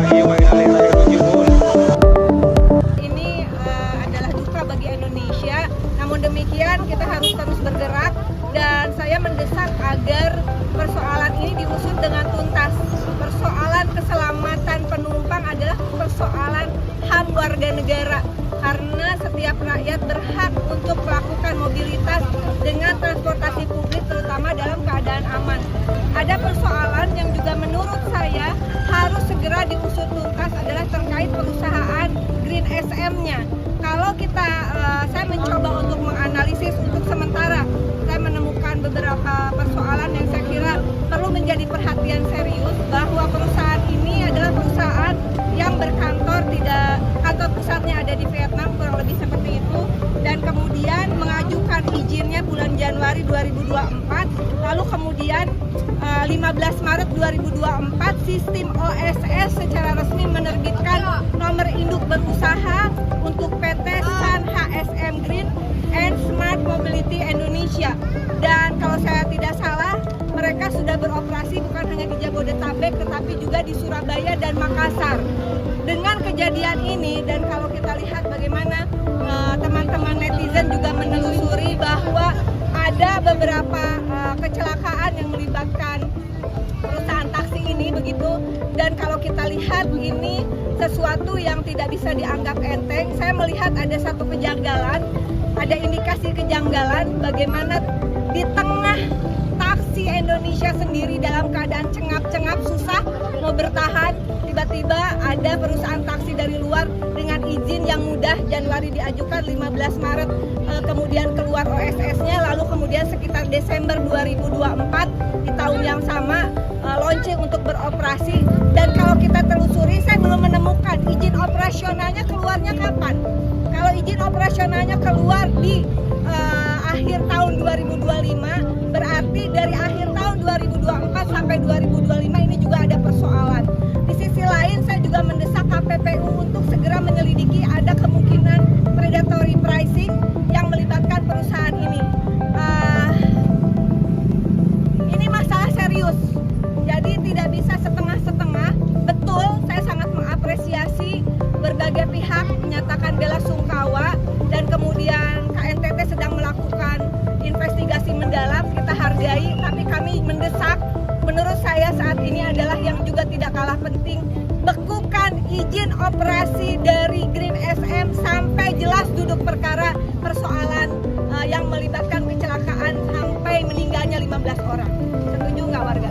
Ini adalah duka bagi Indonesia, namun demikian kita harus terus bergerak dan saya mendesak agar persoalan ini diusut dengan tuntas. Persoalan keselamatan penumpang adalah persoalan HAM warga negara karena setiap rakyat berhak untuk melakukan mobilitas dengan transportasi publik terutama dalam keadaan aman. Ada persoalan yang juga menurut saya harus segera diusut tuntas adalah terkait perusahaan Green SM-nya. Kalau saya mencoba untuk menganalisis untuk sementara, saya menemukan beberapa persoalan yang saya kira perlu menjadi perhatian serius bahwa perusahaan ini adalah perusahaan yang berkantor kantor pusatnya ada di Vietnam kurang lebih seperti itu dan kemudian mengajukan izinnya bulan Januari 2024 lalu kemudian 15 Maret 2024 sistem OSS secara resmi menerbitkan nomor induk berusaha untuk PT Sun HSM Green and Smart Mobility Indonesia dan kalau saya tidak salah mereka sudah beroperasi bukan hanya di Jabodetabek tetapi juga di Surabaya dan Makassar. Dengan kejadian ini dan kalau kita lihat bagaimana teman-teman netizen juga menelusuri bahwa ada beberapa kecelakaan yang melibatkan perusahaan taksi ini begitu dan kalau kita lihat ini sesuatu yang tidak bisa dianggap enteng. Saya melihat ada satu kejanggalan, ada indikasi kejanggalan bagaimana di tengah taksi Indonesia sendiri dalam keadaan cengap-cengap susah mau bertahan, tiba-tiba ada perusahaan taksi dari luar dengan izin yang mudah Januari diajukan 15 Maret kemudian keluar OSS-nya lalu kemudian sekitar Desember 2024 di tahun yang sama launching untuk beroperasi dan kalau kita telusuri saya belum menemukan izin operasionalnya keluarnya kapan. Kalau izin operasionalnya keluar di akhir tahun 2025 berarti dari akhir tahun 2024 sampai 2025 ini juga ada persoalan. Di sisi lain saya juga mendesak KPPU untuk segera menyelidiki ada kemungkinan predatory pricing yang melibatkan perusahaan ini. Ini masalah serius, jadi tidak bisa setengah-setengah. Betul, saya sangat mengapresiasi berbagai pihak menyatakan bela sungkawa dan kemudian KNTT sedang melakukan investigasi mendalam, kita hargai, tapi kami mendesak, menurut saya saat ini adalah yang juga tidak kalah penting, bekukan izin operasi dari Green SM sampai jelas duduk perkara persoalan yang melibatkan kecelakaan sampai meninggalnya 15 orang. Setuju nggak warga?